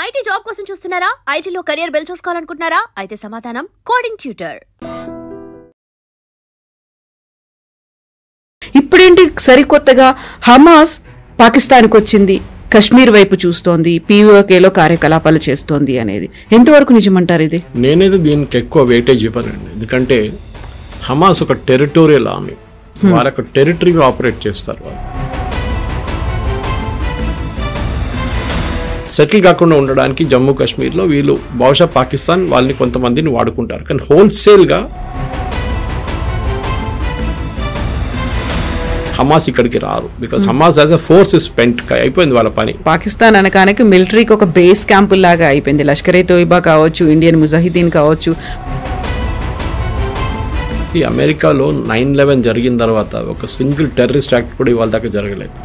IT job కోసం చూస్తున్నారా? ఐటీలో కెరియర్ బిల్డ్ చేసుకోవాలనుకుంటున్నారా? అయితే సమాధానం కోడింగ్ ట్యూటర్. ఇప్పుడేంటి సరికొత్తగా హమాస్ పాకిస్తాన్కి వచ్చింది, కశ్మీర్ వైపు చూస్తోంది, పీఓకేలో కార్యకలాపాలు చేస్తోంది అనేది ఎంతవరకు నిజమంటారు? ఇది నేనైతే దీనికి ఎక్కువ వెయిటేజ్ ఇవ్వనండి. ఎందుకంటే హమాస్ ఒక టెరిటోరియల్ ఆర్మీ, వాళ్ళొక టెరిటరీలో ఆపరేట్ చేస్తారు. వాళ్ళు సెటిల్ కాకుండా ఉండడానికి జమ్మూ కాశ్మీర్లో వీళ్ళు బహుశా పాకిస్తాన్ వాళ్ళని కొంతమందిని వాడుకుంటారు, కానీ హోల్సేల్గా హమాస్ ఇక్కడికి రారు. Because Hamas as a force spent అయిపోయింది వాళ్ళ పని. పాకిస్తాన్ అనకానికి మిలిటరీకి ఒక బేస్ క్యాంపు లాగా అయిపోయింది. లష్కరే తోయిబా కావచ్చు, ఇండియన్ ముజాహిదీన్ కావచ్చు. ఈ అమెరికాలో 9/11 జరిగిన తర్వాత ఒక సింగిల్ టెర్రరిస్ట్ యాక్ట్ కూడా ఇవాళ దాకా జరగలేదు.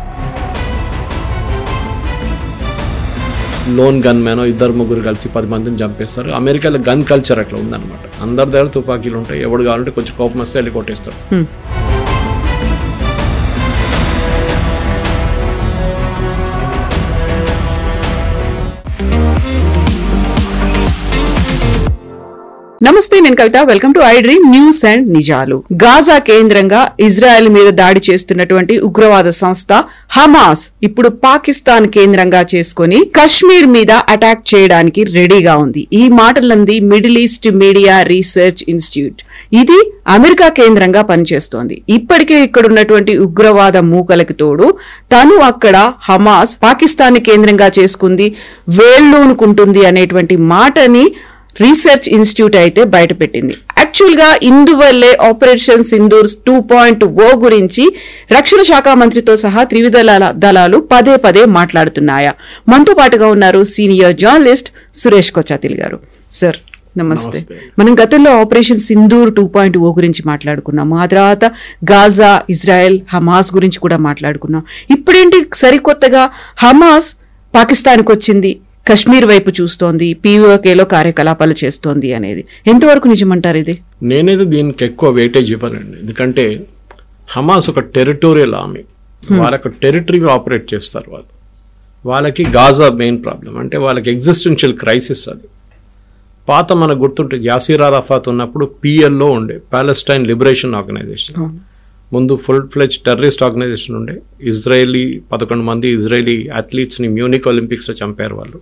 లోన్ గన్ మ్యానో ఇద్దరు ముగ్గురు కలిసి 10 మందిని చంపేస్తారు. అమెరికాలో గన్ కల్చర్ అట్లా ఉందన్నమాట. అందరి దగ్గర తుపాకీలు ఉంటాయి, ఎవడు కావాలంటే కొంచెం కోపం వస్తే వెళ్ళి కొట్టేస్తారు. నమస్తే, నేను Kavitha. Welcome to I dream news and నిజాలు. గాజా కేంద్రంగా ఇజ్రాయెల్ మీద దాడి చేస్తున్నటువంటి ఉగ్రవాద సంస్థ హమాస్ ఇప్పుడు పాకిస్తాన్ కేంద్రంగా చేసుకుని కశ్మీర్ మీద అటాక్ చేయడానికి రెడీగా ఉంది. ఈ మాటలంది Middle East Media Research Institute. ఇది అమెరికా కేంద్రంగా పనిచేస్తోంది. ఇప్పటికే ఇక్కడ ఉన్నటువంటి ఉగ్రవాద మూకలకు తోడు తను అక్కడ హమాస్ పాకిస్తాన్ కేంద్రంగా చేసుకుంది, వేళ్లూనుకుంటుంది అనేటువంటి మాటని రీసెర్చ్ ఇన్స్టిట్యూట్ అయితే బయటపెట్టింది. యాక్చువల్ గా ఇందువల్లే ఆపరేషన్ సింధూర్ 2.0 గురించి రక్షణ శాఖ మంత్రితో సహా త్రివిధ దళాలు పదే పదే మాట్లాడుతున్నాయా? మనతో పాటుగా ఉన్నారు సీనియర్ జర్నలిస్ట్ సురేష్ కొచ్చాతిల్ గారు. సార్ నమస్తే. మనం గతంలో ఆపరేషన్ సింధూర్ 2.0 గురించి మాట్లాడుకున్నాము. ఆ తర్వాత గాజా, ఇజ్రాయెల్, హమాస్ గురించి కూడా మాట్లాడుకున్నాం. ఇప్పుడేంటి సరికొత్తగా హమాస్ పాకిస్తాన్కి వచ్చింది, కశ్మీర్ వైపు చూస్తోంది, పీఓకేలో కార్యకలాపాలు చేస్తోంది అనేది ఎంతవరకు నిజమంటారు? ఇది నేనైతే దీనికి ఎక్కువ వెయిటేజ్ ఇవ్వనండి. ఎందుకంటే హమాస్ ఒక టెరిటోరియల్ ఆర్మీ, వాళ్ళొక టెరిటరీలో ఆపరేట్ చేస్తారు. వాళ్ళకి గాజా మెయిన్ ప్రాబ్లం, అంటే వాళ్ళకి ఎగ్జిస్టెన్షియల్ క్రైసిస్. అది పాత మనకు గుర్తుంటుంది, యాసిర్ అరాఫాత్ ఉన్నప్పుడు పిఎల్లో ఉండే, ప్యాలెస్టైన్ లిబరేషన్ ఆర్గనైజేషన్. ముందు ఫుల్ ఫ్లెజ్ టెర్రరిస్ట్ ఆర్గనైజేషన్ ఉండే. 11 మంది ఇజ్రాయలీ అథ్లీట్స్ని మ్యూనిక్ ఒలింపిక్స్లో చంపారు. వాళ్ళు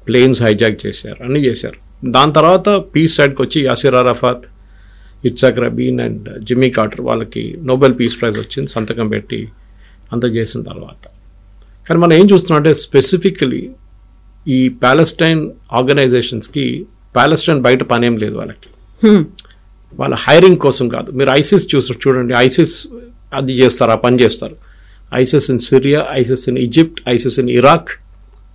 ప్లేన్స్ హైజాక్ చేశారు, అన్నీ చేశారు. దాని తర్వాత పీస్ సైడ్కి వచ్చి Yasser Arafat, Yitzhak Rabin and Jimmy Carter వాళ్ళకి నోబెల్ పీస్ ప్రైజ్ వచ్చింది, సంతకం పెట్టి అంత చేసిన తర్వాత. కానీ మనం ఏం చూస్తున్నాం అంటే స్పెసిఫికలీ ఈ ప్యాలెస్టైన్ ఆర్గనైజేషన్స్కి ప్యాలెస్టైన్ బయట పనేం లేదు వాళ్ళకి. వాళ్ళ హైరింగ్ కోసం కాదు. మీరు ఐసిస్ చూడండి, ఐసిస్ అది చేస్తారు, ఆ పని చేస్తారు. ISIS in Syria, ISIS in Egypt, ISIS in Iraq,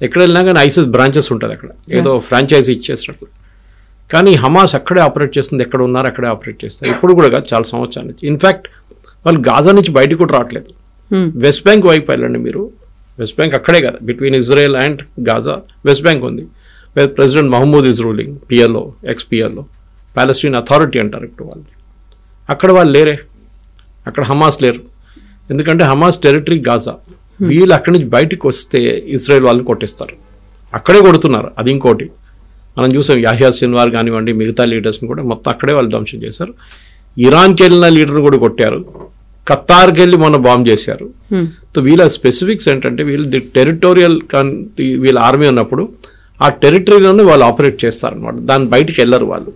ఎక్కడ వెళ్ళినా కానీ ఐసిస్ బ్రాంచెస్ ఉంటుంది అక్కడ, ఏదో ఫ్రాంచైజీ ఇచ్చేసినట్లు. కానీ హమాస్ అక్కడే ఆపరేట్ చేస్తుంది, ఎక్కడ ఉన్నారు అక్కడే ఆపరేట్ చేస్తారు. ఇప్పుడు కూడా కాదు, చాలా సంవత్సరాల నుంచి. ఇన్ఫ్యాక్ట్ వాళ్ళు గాజా నుంచి బయటకు కూడా రావట్లేదు. వెస్ట్ బ్యాంక్ వైపు వెళ్ళండి మీరు, వెస్ట్ బ్యాంక్ అక్కడే కదా, between Israel and Gaza West Bank ఉంది. President Mahmoud is ruling, PLO, ex PLO, Palestine authority అంటారు ఇప్పుడు వాళ్ళు. అక్కడ వాళ్ళు లేరే, అక్కడ హమాస్ లేరు. ఎందుకంటే హమాస్ టెరిటరీ గాజా. వీళ్ళు అక్కడి నుంచి బయటకు వస్తే ఇజ్రాయెల్ వాళ్ళని కొట్టేస్తారు, అక్కడే కొడుతున్నారు. అది ఇంకోటి మనం చూసాం, యాహ్యా సిన్వార్ కానివ్వండి, మిగతా లీడర్స్ని కూడా మొత్తం అక్కడే వాళ్ళు ధ్వంసం చేశారు. ఇరాన్కి వెళ్ళిన లీడర్ని కూడా కొట్టారు, ఖతార్కి వెళ్ళి మొన్న బాంబ్ చేశారు. సో వీళ్ళ స్పెసిఫిక్స్ ఏంటంటే వీళ్ళు టెరిటోరియల్ వీళ్ళ ఆర్మీ ఉన్నప్పుడు ఆ టెరిటరీలోనే వాళ్ళు ఆపరేట్ చేస్తారనమాట, దాని బయటికి వెళ్ళరు. వాళ్ళు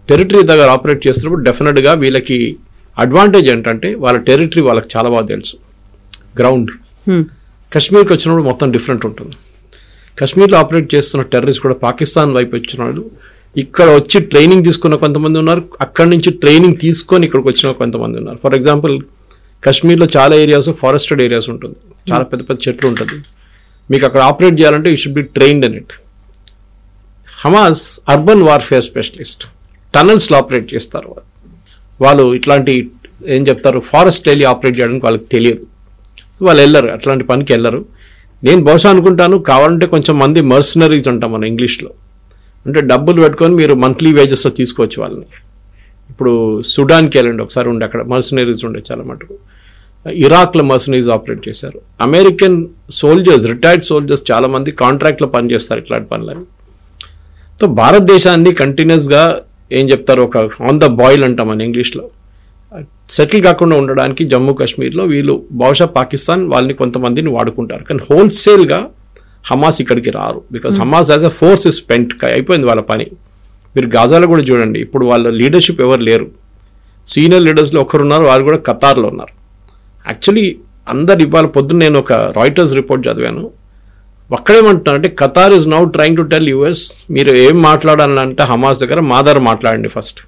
టెరిటరీ దగ్గర ఆపరేట్ చేస్తున్నప్పుడు డెఫినెట్గా వీళ్ళకి అడ్వాంటేజ్ ఏంటంటే వాళ్ళ టెరిటరీ వాళ్ళకి చాలా బాగా తెలుసు, గ్రౌండ్. కశ్మీర్కి వచ్చినప్పుడు మొత్తం డిఫరెంట్ ఉంటుంది. కశ్మీర్లో ఆపరేట్ చేస్తున్న టెర్రరిస్ట్ కూడా పాకిస్తాన్ వైపు వచ్చినాడు, ఇక్కడ వచ్చి ట్రైనింగ్ తీసుకున్న కొంతమంది ఉన్నారు, అక్కడి నుంచి ట్రైనింగ్ తీసుకొని ఇక్కడికి వచ్చిన కొంతమంది ఉన్నారు. ఫర్ ఎగ్జాంపుల్ కశ్మీర్లో చాలా ఏరియాస్ ఫారెస్టెడ్ ఏరియాస్ ఉంటుంది, చాలా పెద్ద పెద్ద చెట్లు ఉంటుంది. మీకు అక్కడ ఆపరేట్ చేయాలంటే you should be trained in it. Hamas urban warfare specialist, టనల్స్లో ఆపరేట్ చేస్తారు. వాళ్ళు ఇట్లాంటి ఏం చెప్తారు, ఫారెస్ట్ వెళ్ళి ఆపరేట్ చేయడానికి వాళ్ళకి తెలియదు. సో వాళ్ళు వెళ్ళరు, అట్లాంటి పనికి వెళ్ళరు. నేను బహుశా అనుకుంటాను కావాలంటే కొంచెం మంది మర్సనరీస్ అంటాం మనం ఇంగ్లీష్లో, అంటే డబ్బులు పెట్టుకొని మీరు మంత్లీ వేజెస్లో తీసుకోవచ్చు వాళ్ళని. ఇప్పుడు సుడాన్కి వెళ్ళండి ఒకసారి, ఉండే అక్కడ మర్సనరీస్ ఉండే చాలా మటుకు. ఇరాక్లో మర్సనరీస్ ఆపరేట్ చేశారు. అమెరికన్ సోల్జర్స్, రిటైర్డ్ సోల్జర్స్ చాలామంది కాంట్రాక్ట్లో పనిచేస్తారు ఇట్లాంటి పనులని. సో భారతదేశాన్ని కంటిన్యూస్గా ఏం చెప్తారు, ఒక ఆన్ ద బాయిల్ అంటాం అని ఇంగ్లీష్లో, సెటిల్ కాకుండా ఉండడానికి జమ్మూ కాశ్మీర్లో వీళ్ళు బహుశా పాకిస్తాన్ వాళ్ళని కొంతమందిని వాడుకుంటారు. కానీ హోల్సేల్గా హమాస్ ఇక్కడికి రారు. Because Hamas as a force is spent, అయిపోయింది వాళ్ళ పని. మీరు గాజాలో కూడా చూడండి, ఇప్పుడు వాళ్ళ లీడర్షిప్ ఎవరు లేరు. సీనియర్ లీడర్స్లో ఒకరున్నారు, వారు కూడా ఖతార్లో ఉన్నారు. యాక్చువల్లీ అందరు ఇవాళ పొద్దున్న నేను ఒక రాయిటర్స్ రిపోర్ట్ చదివాను. అక్కడేమంటున్నారంటే Qatar is now trying to tell US, మీరు ఏం మాట్లాడాలంటే హమాస్ దగ్గర మా దగ్గర మాట్లాడండి, ఫస్ట్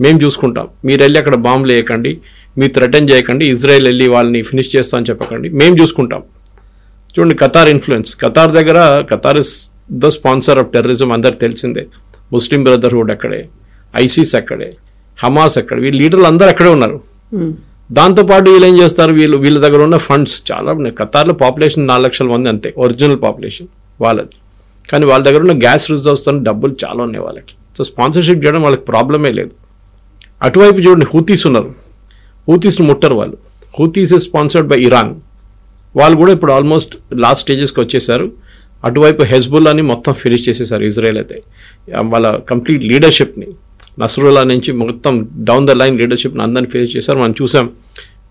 మేము చూసుకుంటాం, మీరు వెళ్ళి అక్కడ బాంబులు వేయకండి, మీరు థ్రెటన్ చేయకండి, ఇజ్రాయెల్ వెళ్ళి వాళ్ళని ఫినిష్ చేస్తామని చెప్పకండి, మేము చూసుకుంటాం. చూడండి ఖతార్ ఇన్ఫ్లుయెన్స్, ఖతార్ దగ్గర, Qatar is the sponsor of terrorism, అందరికి తెలిసిందే. ముస్లిం బ్రదర్హుడ్ అక్కడే, ఐసిస్ అక్కడే, హమాస్ అక్కడే, వీళ్ళ లీడర్లు అందరూ అక్కడే ఉన్నారు. దాంతోపాటు వీళ్ళు ఏం చేస్తారు, వీళ్ళ దగ్గర ఉన్న ఫండ్స్ చాలా ఉన్నాయి. ఖతార్లో పాపులేషన్ 4 లక్షల మంది అంతే, ఒరిజినల్ పాపులేషన్ వాళ్ళది. కానీ వాళ్ళ దగ్గర ఉన్న గ్యాస్ రిజర్వ్స్తో డబ్బులు చాలా ఉన్నాయి వాళ్ళకి. సో స్పాన్సర్షిప్ చేయడం వాళ్ళకి ప్రాబ్లమే లేదు. అటువైపు చూడండి హూతీస్ ఉన్నారు, హూతీస్ని ముట్టరు వాళ్ళు. హూతీస్ ఇస్ స్పాన్సర్డ్ బై ఇరాన్, వాళ్ళు కూడా ఇప్పుడు ఆల్మోస్ట్ లాస్ట్ స్టేజెస్కి వచ్చేసారు. అటువైపు హెజ్బుల్లాని మొత్తం ఫినిష్ చేసేసారు ఇజ్రాయెల్ అయితే. వాళ్ళ కంప్లీట్ లీడర్షిప్ని, నస్రుల్లా నుంచి మొత్తం డౌన్ ద లైన్ లీడర్షిప్ని అందరిని ఫినిష్ చేశారు. మనం చూసాం,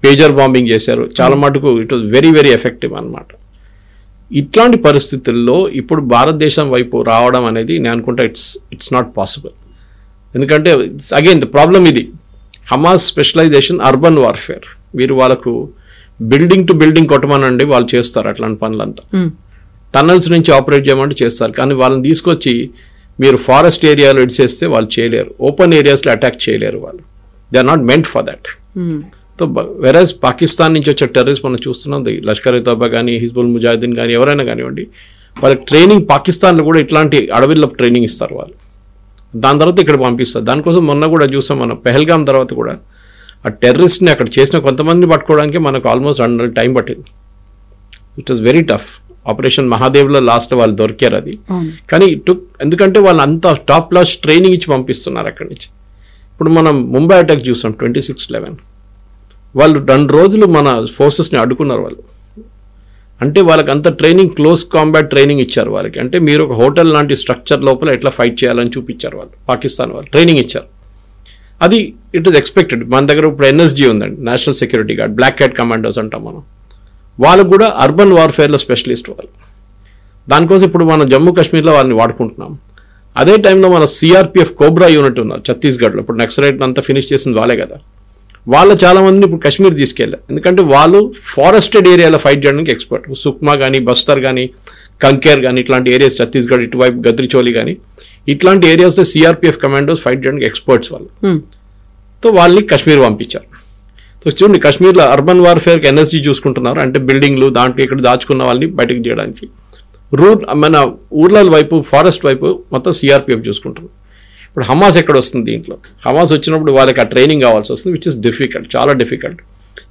పేజర్ బాంబింగ్ చేశారు చాలా మటుకు. It was very very effective అనమాట. ఇట్లాంటి పరిస్థితుల్లో ఇప్పుడు భారతదేశం వైపు రావడం అనేది నేను అనుకుంటా ఇట్స్ నాట్ పాసిబుల్. ఎందుకంటే అగైన్ ద ప్రాబ్లం ఇది, హమాస్ స్పెషలైజేషన్ అర్బన్ వార్ఫేర్. వీరు వాళ్ళకు బిల్డింగ్ టు బిల్డింగ్ కొట్టమనండి, వాళ్ళు చేస్తారు అట్లాంటి పనులంతా. టన్నల్స్ నుంచి ఆపరేట్ చేయమంటే చేస్తారు. కానీ వాళ్ళని తీసుకొచ్చి మీరు ఫారెస్ట్ ఏరియాలో ఇడిచేస్తే వాళ్ళు చేయలేరు, ఓపెన్ ఏరియాస్లో అటాక్ చేయలేరు వాళ్ళు. They are not meant for that. So whereas Pakistan నుంచి వచ్చే టెర్రరిస్ట్ మనం చూస్తున్నాం, లష్కర్ ఇ తోబా కానీ, హిజ్బుల్ ముజాహిద్దీన్ కానీ, ఎవరైనా కానివ్వండి, వాళ్ళకి ట్రైనింగ్ పాకిస్తాన్లో కూడా ఇట్లాంటి అడవిలో ట్రైనింగ్ ఇస్తారు వాళ్ళు. దాని తర్వాత ఇక్కడ పంపిస్తారు. దానికోసం మొన్న కూడా చూసాం మనం, పెహల్గాం తర్వాత కూడా ఆ టెర్రరిస్ట్ని అక్కడ చేసిన కొంతమందిని పట్టుకోవడానికి మనకు ఆల్మోస్ట్ 100 టైం పట్టింది. It was very tough. Operation మహాదేవ్లో లాస్ట్ వాళ్ళు దొరికారు అది. కానీ ఎందుకంటే వాళ్ళు అంత టాప్ క్లాస్ ట్రైనింగ్ ఇచ్చి పంపిస్తున్నారు అక్కడి నుంచి. ఇప్పుడు మనం ముంబై అటాక్ చూసాం 26/11, వాళ్ళు 2 రోజులు మన ఫోర్సెస్ని అడ్డుకున్నారు వాళ్ళు. అంటే వాళ్ళకి అంత ట్రైనింగ్, క్లోజ్ కాంబాట్ ట్రైనింగ్ ఇచ్చారు వాళ్ళకి. అంటే మీరు ఒక హోటల్ లాంటి స్ట్రక్చర్ లోపల ఎట్లా ఫైట్ చేయాలని చూపించారు వాళ్ళు, పాకిస్తాన్ వాళ్ళు ట్రైనింగ్ ఇచ్చారు. అది ఇట్ ఈస్ ఎక్స్పెక్టెడ్. మన దగ్గర ఇప్పుడు ఎన్ఎస్జీ ఉందండి, national security guard, black cat commandos అంటాం మనం. వాళ్ళు కూడా అర్బన్ వార్ఫేర్లో స్పెషలిస్ట్ వాళ్ళు. దానికోసం ఇప్పుడు మనం జమ్మూ కాశ్మీర్లో వాళ్ళని వాడుకుంటున్నాం. అదే టైంలో మన సిఆర్పిఎఫ్ కోబ్రా యూనిట్ ఉన్నారు ఛత్తీస్గఢ్లో. ఇప్పుడు నక్సలైట్ అంతా ఫినిష్ చేసింది వాళ్ళే కదా. వాళ్ళ చాలా మందిని ఇప్పుడు కాశ్మీర్ తీసుకెళ్ళారు. ఎందుకంటే వాళ్ళు ఫారెస్టెడ్ ఏరియాలో ఫైట్ చేయడానికి ఎక్స్పర్ట్. సుక్మా కానీ, బస్తర్ కానీ, కంకేర్ కానీ, ఇట్లాంటి ఏరియాస్, ఛత్తీస్గఢ్ ఇటువైపు గద్రిచోలి కానీ, ఇట్లాంటి ఏరియాస్లో సిఆర్పిఎఫ్ కమాండోస్ ఫైట్ చేయడానికి ఎక్స్పర్ట్స్ వాళ్ళు. సో వాళ్ళని కాశ్మీర్ పంపించారు. సో చూడండి, కాశ్మీర్లో అర్బన్ వార్ఫేర్కి ఎన్ఎస్జీ చూసుకుంటున్నారు. అంటే బిల్డింగ్లు దాంట్లో ఇక్కడ దాచుకున్న వాళ్ళని బయటకు తీయడానికి. మన ఊర్ల వైపు, ఫారెస్ట్ వైపు మొత్తం సిఆర్పిఎఫ్ చూసుకుంటున్నారు. ఇప్పుడు హమాస్ ఎక్కడ వస్తుంది దీంట్లో? హమాస్ వచ్చినప్పుడు వాళ్ళకి ఆ ట్రైనింగ్ కావాల్సి వస్తుంది, విచ్ ఇస్ డిఫికల్ట్, చాలా డిఫికల్ట్.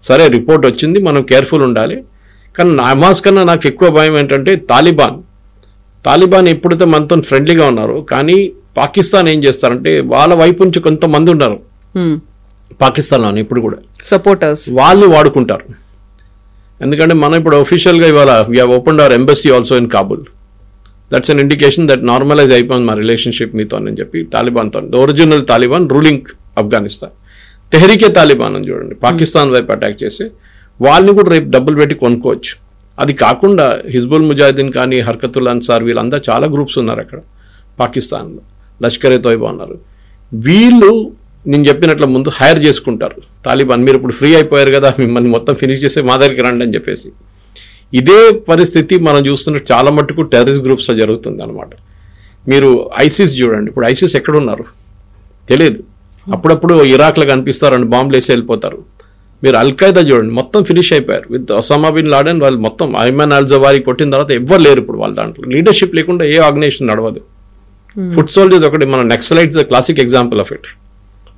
సరే రిపోర్ట్ వచ్చింది, మనం కేర్ఫుల్ ఉండాలి. కానీ హమాస్ కన్నా నాకు ఎక్కువ భయం ఏంటంటే తాలిబాన్ ఎప్పుడైతే మనతో ఫ్రెండ్లీగా ఉన్నారు, కానీ పాకిస్తాన్ ఏం చేస్తారంటే వాళ్ళ వైపు నుంచి కొంతమంది ఉన్నారు పాకిస్తాన్లో ఇప్పుడు కూడా సపోర్టర్స్, వాళ్ళు వాడుకుంటారు. ఎందుకంటే మనం ఇప్పుడు ఒఫీషియల్గా ఇవాళ we have opened our embassy also in Kabul. That's an indication that normalize అయిపోయింది మా రిలేషన్షిప్ మీతో అని చెప్పి తాలిబాన్తో. ఒరిజినల్ తాలిబాన్ రూలింగ్ ఆఫ్ఘనిస్తాన్, తెహరీకే తాలిబాన్ అని చూడండి, పాకిస్తాన్ వైపు అటాక్ చేసి వాళ్ళని కూడా రేపు డబ్బులు పెట్టి కొనుక్కోవచ్చు. అది కాకుండా హిజ్బుల్ ముజాహిద్దీన్ కానీ, హర్కతుల్ అన్సార్, వీళ్ళందరూ చాలా గ్రూప్స్ ఉన్నారు అక్కడ పాకిస్తాన్లో. లష్కర్ ఇ తోయిబా ఉన్నారు. వీళ్ళు నేను చెప్పినట్లు ముందు హైర్ చేసుకుంటారు తాలిబాన్. మీరు ఇప్పుడు ఫ్రీ అయిపోయారు కదా, మిమ్మల్ని మొత్తం ఫినిష్ చేసి మా దగ్గరికి రండి అని చెప్పేసి. ఇదే పరిస్థితి మనం చూస్తున్నట్టు చాలా మట్టుకు టెర్రరిస్ట్ గ్రూప్స్లో జరుగుతుంది అనమాట. మీరు ఐసిస్ చూడండి, ఇప్పుడు ఐసిస్ ఎక్కడున్నారు తెలియదు. అప్పుడప్పుడు ఇరాక్లో కనిపిస్తారండి, బాంబులు వేసి వెళ్ళిపోతారు. మీరు అల్ఖైదా చూడండి, మొత్తం ఫినిష్ అయిపోయారు విత్ ఒసామా బిన్ లాడెన్. వాళ్ళు మొత్తం ఐమన్ అల్ జవారీ కొట్టిన తర్వాత ఎవ్వరు లేరు ఇప్పుడు వాళ్ళ దాంట్లో. లీడర్షిప్ లేకుండా ఏ ఆర్గనైజేషన్ నడవదు. ఫుట్ సోల్జర్స్ ఒకటి మన Naxalites classic example of it.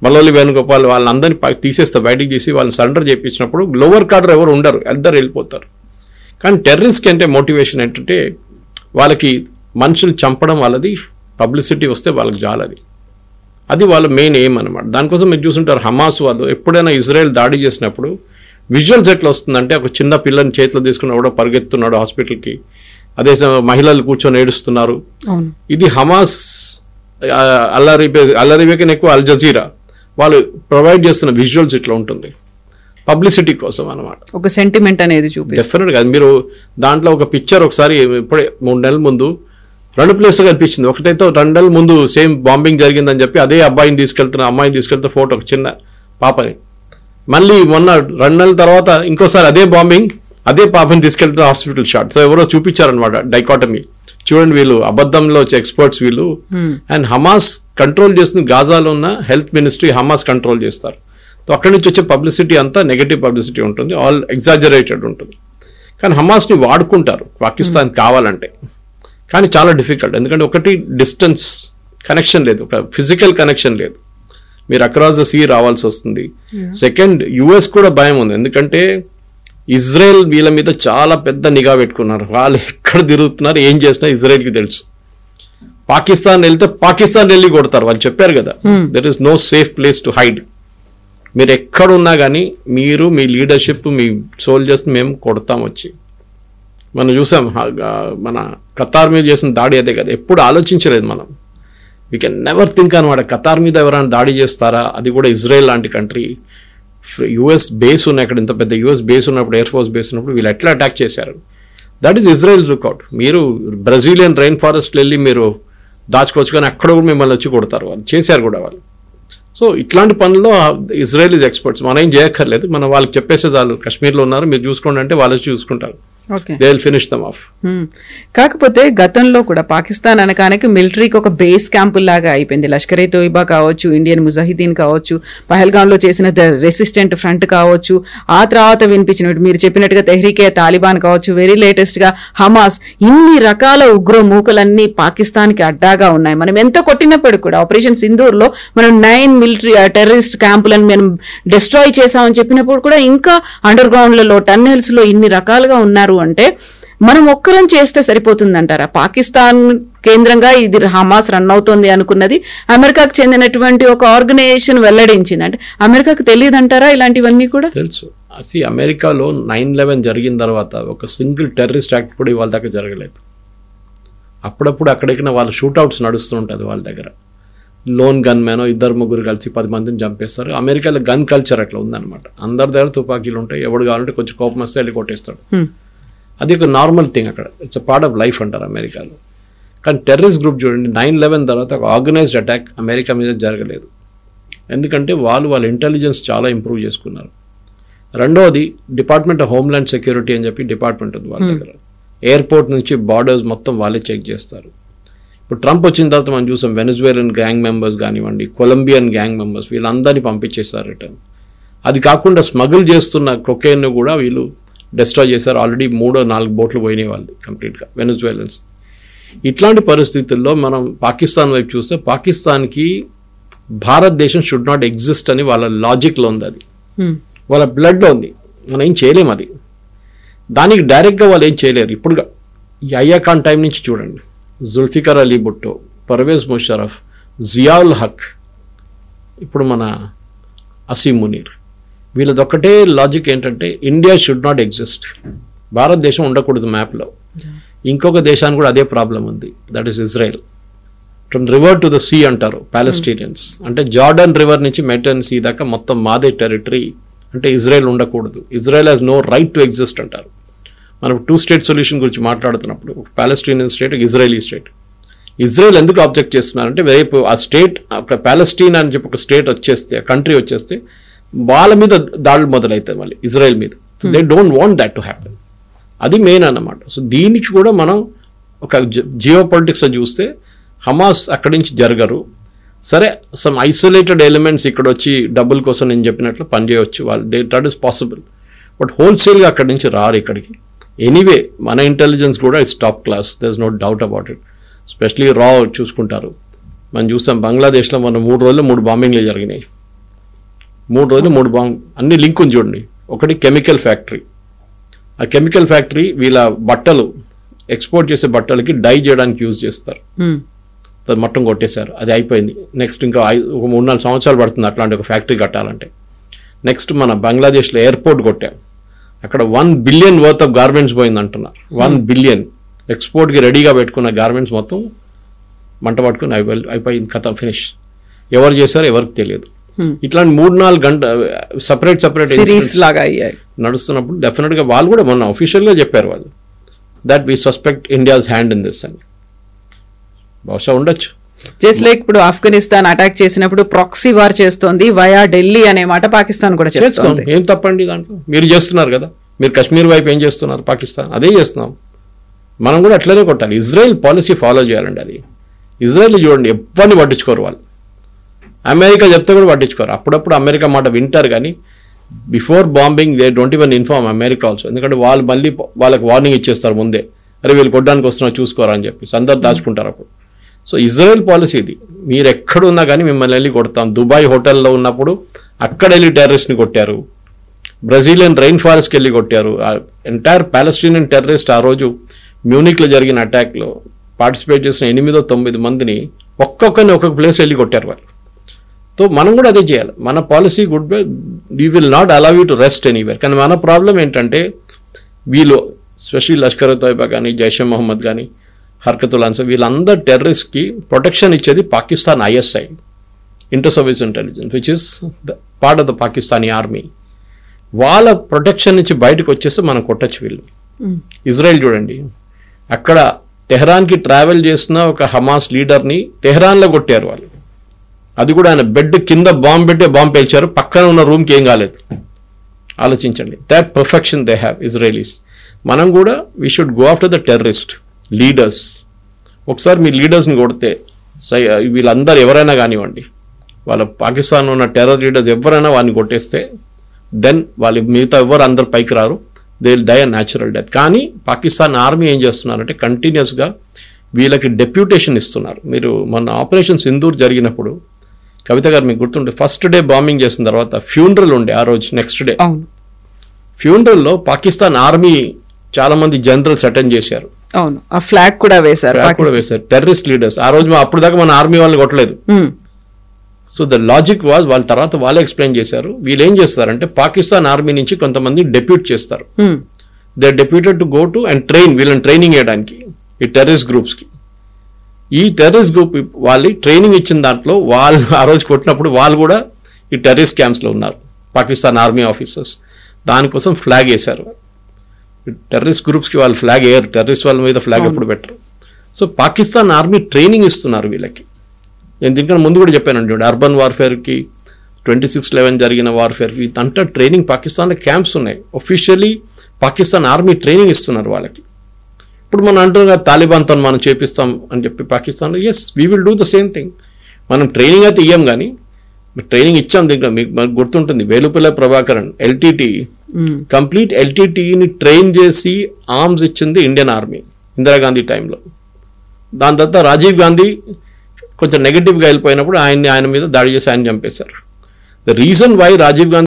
మల్లొల్లి వేణుగోపాల్ వాళ్ళందరినీ తీసేస్తారు, బయటికి తీసి వాళ్ళని సరెండర్ చేయించినప్పుడు లోవర్ కార్డర్ ఎవరు ఉండరు, అందరు వెళ్ళిపోతారు. కానీ టెర్రరిస్ట్కి అంటే మోటివేషన్ ఏంటంటే వాళ్ళకి మనుషులు చంపడం, వాళ్ళది పబ్లిసిటీ వస్తే వాళ్ళకి జాలది. అది వాళ్ళ మెయిన్ ఎయిమ్ అనమాట. దానికోసం మీరు చూసుంటారు హమాస్ వాళ్ళు ఎప్పుడైనా ఇజ్రాయెల్ దాడి చేసినప్పుడు విజువల్స్ ఎట్లా వస్తుందంటే ఒక చిన్న పిల్లని చేతిలో తీసుకుని కూడా పరిగెత్తున్నాడు హాస్పిటల్కి, అదే మహిళలు కూర్చొని ఏడుస్తున్నారు. ఇది హమాస్ అల్లరిబే కన్నా ఎక్కువ అల్ జజీరా వాళ్ళు ప్రొవైడ్ చేస్తున్న విజువల్స్ ఇట్లా ఉంటుంది, పబ్లిసిటీ కోసం అనమాట. ఒక సెంటిమెంట్ అనేది చూపి డెఫినెట్గా మీరు దాంట్లో ఒక పిక్చర్ ఒకసారి ఇప్పుడే 3 నెలల ముందు 2 ప్లేస్లు కనిపించింది. ఒకటైతే 2 నెలల ముందు సేమ్ బాంబింగ్ జరిగిందని చెప్పి అదే అమ్మాయిని తీసుకెళ్తున్న ఫోటో, ఒక చిన్న పాపని. మళ్ళీ మొన్న 2 నెలల తర్వాత ఇంకోసారి అదే బాంబింగ్, అదే పాపని తీసుకెళ్తున్న హాస్పిటల్ షాట్. సో ఎవరో చూపించారనమాట డైకాటమీ. చూడండి వీళ్ళు అబద్ధంలో వచ్చే ఎక్స్పర్ట్స్ వీళ్ళు. అండ్ హమాస్ కంట్రోల్ చేస్తుంది గాజాలో ఉన్న హెల్త్ మినిస్ట్రీ, హమాస్ కంట్రోల్ చేస్తారు. సో అక్కడి నుంచి వచ్చే పబ్లిసిటీ అంతా నెగటివ్ పబ్లిసిటీ ఉంటుంది, ఆల్ ఎగ్జాజరేటెడ్ ఉంటుంది. కానీ హమాస్ని వాడుకుంటారు పాకిస్తాన్ కావాలంటే, కానీ చాలా డిఫికల్ట్. ఎందుకంటే ఒకటి డిస్టెన్స్ కనెక్షన్ లేదు, ఒక ఫిజికల్ కనెక్షన్ లేదు, మీరు అక్రాస్ ద సీ రావాల్సి వస్తుంది. సెకండ్, యుఎస్ కూడా భయం ఉంది, ఎందుకంటే ఇజ్రాయెల్ వీళ్ళ మీద చాలా పెద్ద నిఘా పెట్టుకున్నారు. వాళ్ళు ఎక్కడ తిరుగుతున్నారు, ఏం చేసినా ఇజ్రాయెల్కి తెలుసు. పాకిస్తాన్ వెళ్తే పాకిస్తాన్ వెళ్ళి కొడతారు, వాళ్ళు చెప్పారు కదా, there is no safe place to hide. మీరు ఎక్కడున్నా కానీ మీరు మీ లీడర్షిప్, మీ సోల్జర్స్ మేము కొడతాం వచ్చి. మనం చూసాం మన ఖతార్ మీద చేసిన దాడి అదే కదా, ఎప్పుడు ఆలోచించలేదు మనం. వీ కెన్ నెవర్ థింక్ అనమాట ఖతార్ మీద ఎవరైనా దాడి చేస్తారా, అది కూడా ఇజ్రాయెల్ లాంటి కంట్రీ. యుఎస్ బేస్ ఉన్నాయి అక్కడ, ఇంత పెద్ద యుఎస్ బేస్ ఉన్నప్పుడు, ఎయిర్ ఫోర్స్ బేస్ ఉన్నప్పుడు వీళ్ళు ఎట్లా అటాక్ చేశారు. That is Israel lookout. మీరు బ్రెజిలియన్ రైన్ ఫారెస్ట్లో వెళ్ళి మీరు దాచుకోవచ్చు, కానీ అక్కడ కూడా మిమ్మల్ని వచ్చి కొడతారు, వాళ్ళు చేశారు కూడా వాళ్ళు. సో ఇట్లాంటి పనుల్లో ఇజ్రాయెల్ ఈజ్ ఎక్స్పర్ట్స్. మనం ఏం చేయక్కర్లేదు, మనం వాళ్ళకి చెప్పేసే చాలు కాశ్మీర్లో ఉన్నారు మీరు చూసుకోండి అంటే వాళ్ళు చూసుకుంటారు. They will finish them off. కాకపోతే గతంలో కూడా పాకిస్తాన్ అనకానికి మిలిటరీకి ఒక బేస్ క్యాంపు లాగా అయిపోయింది. లష్కర్ ఏ తోయిబా కావచ్చు, ఇండియన్ ముజాహిదీన్ కావచ్చు, పహల్గాంలో చేసిన రెసిస్టెంట్ ఫ్రంట్ కావచ్చు, ఆ తర్వాత వినిపించినట్టు మీరు చెప్పినట్టుగా తెహ్రీకే తాలిబాన్ కావచ్చు, వెరీ లేటెస్ట్ గా హమాస్, ఇన్ని రకాల ఉగ్ర మూకలన్నీ పాకిస్తాన్కి అడ్డాగా ఉన్నాయి. మనం ఎంత కొట్టినప్పటికీ కూడా ఆపరేషన్ సింధూర్ లో మనం 9 మిలిటరీ టెర్రరిస్ట్ క్యాంపులను మనం డిస్ట్రాయ్ చేసామని చెప్పినప్పుడు కూడా ఇంకా అండర్ గ్రౌండ్లలో, టన్నెల్స్ లో ఇన్ని రకాలుగా ఉన్నారు అంటే మనం ఒక్కరం చేస్తే సరిపోతుందంటారా? పాకిస్తాన్ కేంద్రంగా ఇది హమాస్ రన్ అవుతోంది అనుకున్నది అమెరికాకు చెందినటువంటి ఒక ఆర్గనైజేషన్ వెల్లడించింది. అంటే అమెరికాకు తెలియదు అంటారా ఇలాంటివన్నీ కూడా? తెలుసు. అమెరికాలో 9/11 జరిగిన తర్వాత ఒక సింగిల్ టెర్రరిస్ట్ యాక్ట్ కూడా వాళ్ళ దగ్గర జరగలేదు. అప్పుడప్పుడు అక్కడెక్కడ వాళ్ళ షూట్అవుట్స్ నడుస్తూ ఉంటుంది వాళ్ళ దగ్గర. లోన్ గన్ మ్యానో 2-3 కలిసి 10 మందిని చంపేస్తారు. అమెరికాలో గన్ కల్చర్ అట్లా ఉందన్నమాట. అందరి దగ్గర తుపాకీలు ఉంటాయి, ఎవడు కావాలంటే కొంచెం కోపం వస్తే వెళ్ళి కొట్టేస్తాడు. అది ఒక నార్మల్ థింగ్ అక్కడ, it's a part of life అంటారు అమెరికాలో. కానీ టెర్రరిస్ట్ గ్రూప్ చూడండి, 9/11 తర్వాత ఒక ఆర్గనైజ్డ్ అటాక్ అమెరికా మీద జరగలేదు. ఎందుకంటే వాళ్ళ ఇంటెలిజెన్స్ చాలా ఇంప్రూవ్ చేసుకున్నారు. రెండవది డిపార్ట్మెంట్ ఆఫ్ హోమ్ల్యాండ్ సెక్యూరిటీ అని చెప్పి డిపార్ట్మెంట్ ఉంది వాళ్ళ దగ్గర. ఎయిర్పోర్ట్ నుంచి బార్డర్స్ మొత్తం వాళ్ళే చెక్ చేస్తారు. ఇప్పుడు ట్రంప్ వచ్చిన తర్వాత మనం చూసాం వెనజువేలన్ గ్యాంగ్ మెంబర్స్ కానివ్వండి, కొలంబియన్ గ్యాంగ్ మెంబర్స్, వీళ్ళందరినీ పంపించేస్తారు రిటర్న్. అది కాకుండా స్మగుల్ చేస్తున్న కొకేన్ కూడా వీళ్ళు డిస్ట్రాయ్ చేశారు. ఆల్రెడీ 3-4 బోట్లు పోయినాయి వాళ్ళు కంప్లీట్గా వెనజువేలన్స్. ఇట్లాంటి పరిస్థితుల్లో మనం పాకిస్తాన్ వైపు చూస్తే పాకిస్తాన్కి భారతదేశం షుడ్ నాట్ ఎగ్జిస్ట్ అని వాళ్ళ లాజిక్లో ఉంది, అది వాళ్ళ బ్లడ్లో ఉంది. మనం ఏం చేయలేము అది, దానికి డైరెక్ట్గా వాళ్ళు ఏం చేయలేరు. ఇప్పుడు ఈ అయ్యా ఖాన్ టైం నుంచి చూడండి, జుల్ఫికర్ అలీ భుట్టో, పర్వేజ్ ముషరఫ్, జియాउल హక్, ఇప్పుడు మన అసీం మునీర్, వీళ్ళదొక్కటే లాజిక్ ఏంటంటే India should not exist, Bharatadesam ఉండకూడదు మ్యాప్లో. ఇంకొక దేశానికి కూడా అదే ప్రాబ్లం ఉంది, that is Israel. From river to the sea అంటారు పాలస్టీనియన్స్, అంటే జార్డన్ రివర్ నుంచి మెటన్ సీ దాకా మొత్తం మాదే టెరిటరీ, అంటే ఇజ్రాయెల్ ఉండకూడదు, Israel has no right to exist అంటారు. మనం 2 స్టేట్ సొల్యూషన్ గురించి మాట్లాడుతున్నప్పుడు ఒక పాలస్టీనియన్ స్టేట్, ఒక ఇజ్రాయలీ స్టేట్. ఇజ్రాయెల్ ఎందుకు ఆబ్జెక్ట్ చేస్తున్నారంటే రేపు ఆ స్టేట్, ఒక పాలస్టీన్ అని చెప్పి ఒక స్టేట్ వచ్చేస్తే, కంట్రీ వచ్చేస్తే వాళ్ళ మీద దాడులు మొదలవుతాయి మళ్ళీ ఇజ్రాయెల్ మీద. They don't want that to happen, అది మెయిన్ అన్నమాట. సో దీనికి కూడా మనం ఒక జియో పొలిటిక్స్లో చూస్తే హమాస్ అక్కడి నుంచి జరగరు. సరే, సమ్ ఐసోలేటెడ్ ఎలిమెంట్స్ ఇక్కడ వచ్చి డబ్బుల కోసం నేను చెప్పినట్లు పనిచేయవచ్చు వాళ్ళు, దట్ ఈస్ పాసిబుల్. బట్ హోల్సేల్గా అక్కడి నుంచి రారు ఇక్కడికి. ఎనీవే మన ఇంటెలిజెన్స్ కూడా is top class, there is no doubt about it. Specially రా చూసుకుంటారు. మనం చూస్తాం బంగ్లాదేశ్లో మనం 3 రోజులు 3 బాంబింగ్లు జరిగినాయి. 3 రోజులు 3 బాంబ్, అన్ని లింక్ ఉంది చూడండి. ఒకటి కెమికల్ ఫ్యాక్టరీ, ఆ కెమికల్ ఫ్యాక్టరీ వీళ్ళ బట్టలు ఎక్స్పోర్ట్ చేసే బట్టలకి డై చేయడానికి యూజ్ చేస్తారు. మొత్తం కొట్టేశారు, అది అయిపోయింది. నెక్స్ట్ ఇంకా ఒక 3-4 సంవత్సరాలు పడుతుంది అట్లాంటి ఒక ఫ్యాక్టరీ కట్టాలంటే. నెక్స్ట్ మన బంగ్లాదేశ్లో ఎయిర్పోర్ట్ కొట్టాం, అక్కడ 1 బిలియన్ వర్త్ ఆఫ్ గార్మెంట్స్ పోయింది అంటున్నారు. 1 బిలియన్ ఎక్స్పోర్ట్కి రెడీగా పెట్టుకున్న గార్మెంట్స్ మొత్తం మంట పట్టుకుని అయిపోయింది, కథ ఫినిష్. ఎవరు చేశారో ఎవరికి తెలియదు. ఇట్లాంటి 3-4 గంట సపరేట్ సిరీస్ లాగా అయ్యాయి నడుస్తున్నప్పుడు డెఫినెట్గా వాళ్ళు కూడా మొన్న అఫీషియల్గా చెప్పారు వాళ్ళు, that we suspect India's hand in this అని. బహుశా ఉండొచ్చు. జస్ట్ లైక్ ఇప్పుడు ఆఫ్ఘనిస్తాన్ అటాక్ చేసినప్పుడు ప్రాక్సీ వార్ చేస్తోంది వయా ఢిల్లీ అనే మాట పాకిస్తాన్ కూడా చేస్తోంది. ఏం తప్పండి దాంట్లో? మీరు చేస్తున్నారు కదా, మీరు కశ్మీర్ వైపు ఏం చేస్తున్నారు? పాకిస్తాన్ అదే చేస్తున్నాం. మనం కూడా అట్లనే కొట్టాలి. ఇజ్రాయెల్ పాలసీ ఫాలో చేయాలండి. అది ఇజ్రాయెల్ చూడండి, ఎవరిని పట్టించుకోరు వాళ్ళు. అమెరికా చెప్తే కూడా పట్టించుకోరు. అప్పుడప్పుడు అమెరికా మాట వింటారు, కానీ before bombing they don't even inform America also. ఎందుకంటే వాళ్ళు మళ్ళీ వాళ్ళకి వార్నింగ్ ఇచ్చేస్తారు ముందే, అరే వీళ్ళు కొట్టడానికి వస్తున్నా చూసుకోరా అని చెప్పి అందరు దాచుకుంటారు అప్పుడు. సో ఇజ్రాయెల్ పాలసీ ఇది, మీరు ఎక్కడున్నా కానీ మిమ్మల్ని వెళ్ళి కొడతాం. దుబాయ్ హోటల్లో ఉన్నప్పుడు అక్కడ వెళ్ళి టెర్రరిస్ట్ని కొట్టారు. బ్రెజిలియన్ రైన్ ఫారెస్ట్కి వెళ్ళి కొట్టారు. ఎంటైర్ పాలస్టీనియన్ టెర్రరిస్ట్ ఆ రోజు మ్యూనిక్లో జరిగిన అటాక్లో పార్టిసిపేట్ చేసిన 8-9 మందిని ఒక్కొక్కరిని ఒక్కొక్క ప్లేస్ వెళ్ళి కొట్టారు వాళ్ళు. సో మనం కూడా అదే చేయాలి. మన policy good bye we will not allow you to rest anywhere. కానీ మన ప్రాబ్లం ఏంటంటే వీళ్ళు స్పెషల్లీ లష్కర్ తోయిబా కానీ, జైషే మొహమ్మద్ కానీ, హర్కతుల్ అన్సార్, వీళ్ళందరూ టెర్రరిస్ట్కి ప్రొటెక్షన్ ఇచ్చేది Pakistan ISI, inter service intelligence, which is the part of the Pakistani army. వాళ్ళ ప్రొటెక్షన్ నుంచి బయటకు వచ్చేస్తే మనం కొట్టచ్చు వీళ్ళు. ఇజ్రాయెల్ చూడండి, అక్కడ తెహ్రాన్కి ట్రావెల్ చేసిన ఒక హమాస్ లీడర్ని తెహ్రాన్లో కొట్టారు వాళ్ళు. అది కూడా ఆయన బెడ్ కింద బాంబు పెట్టే బాంబు పేల్చారు, పక్కన ఉన్న రూమ్కి ఏం కాలేదు. ఆలోచించండి, that perfection they have Israelis. మనం కూడా we should go after the terrorist leaders. ఒకసారి మీ లీడర్స్ని కొడితే వీళ్ళందరూ ఎవరైనా కానివ్వండి, వాళ్ళ పాకిస్తాన్ ఉన్న టెర్రర్ లీడర్స్ ఎవరైనా వాడిని కొట్టేస్తే దెన్ వాళ్ళు మిగతా ఎవరు అందరు పైకి రారు, they will die a natural death. కానీ పాకిస్తాన్ ఆర్మీ ఏం చేస్తున్నారంటే కంటిన్యూస్గా వీళ్ళకి డెప్యూటేషన్ ఇస్తున్నారు. మీరు మొన్న ఆపరేషన్ సింధూర్ జరిగినప్పుడు కవిత గారు మీకు గుర్తుంటే ఫస్ట్ డే బాంబింగ్ చేసిన తర్వాత ఫ్యూనరల్ ఉండే ఆ రోజు, నెక్స్ట్ డే ఫ్యూనరల్లో పాకిస్తాన్ ఆర్మీ చాలా మంది జనరల్స్ అటెండ్ చేశారు. అవును, ఆ ఫ్లాగ్ కూడా వేశారు. టెర్రరిస్ట్ లీడర్స్ ఆ రోజు అప్పుడు దాకా మన ఆర్మీ వాళ్ళని కొట్టలేదు. సో ద లాజిక్ వాజ్, వాళ్ళ తర్వాత వాళ్ళే ఎక్స్ప్లెయిన్ చేశారు, వీళ్ళు ఏం చేస్తారంటే పాకిస్తాన్ ఆర్మీ నుంచి కొంతమంది డెప్యూట్ చేస్తారు. They deputed to go to and train, వీళ్ళని ట్రైనింగ్ చేయడానికి ఈ టెర్రరిస్ట్ గ్రూప్స్కి. ఈ టెర్రరిస్ట్ గ్రూప్ వాళ్ళు ట్రైనింగ్ ఇచ్చిన దాంట్లో వాళ్ళు ఆ రోజు కొట్టినప్పుడు వాళ్ళు కూడా ఈ టెర్రరిస్ట్ క్యాంప్స్లో ఉన్నారు, పాకిస్తాన్ ఆర్మీ ఆఫీసర్స్. దానికోసం ఫ్లాగ్ వేశారు. టెర్రరిస్ట్ గ్రూప్స్కి వాళ్ళు ఫ్లాగ్ వేయరు, టెర్రరిస్ట్ వాళ్ళ మీద ఫ్లాగ్ ఎప్పుడు పెట్టరు. సో పాకిస్తాన్ ఆర్మీ ట్రైనింగ్ ఇస్తున్నారు వీళ్ళకి. నేను దీనికన్నా ముందు కూడా చెప్పానండి, అర్బన్ వార్ఫేర్కి 26/11 జరిగిన వార్ఫేర్కి అంతా ట్రైనింగ్ పాకిస్తాన్లో క్యాంప్స్ ఉన్నాయి. ఒఫిషియలీ పాకిస్తాన్ ఆర్మీ ట్రైనింగ్ ఇస్తున్నారు వాళ్ళకి. ఇప్పుడు మనం అంటున్నాం తాలిబాన్తో మనం చేపిస్తాం అని చెప్పి పాకిస్తాన్లో, yes we will do the same thing. మనం ట్రైనింగ్ అయితే ఇయ్యాం, కానీ ట్రైనింగ్ ఇచ్చాం. దీంట్లో మీకు గుర్తుంటుంది Velupalli Prabhakaran LTT complete LTTని train చేసి ఆర్మ్స్ ఇచ్చింది ఇండియన్ ఆర్మీ ఇందిరాగాంధీ టైంలో. దాని తర్వాత రాజీవ్ గాంధీ కొంచెం నెగిటివ్గా వెళ్ళిపోయినప్పుడు ఆయన మీద దాడి చేసి ఆయన చంపేశారు. The reason why Rajiv Gandhi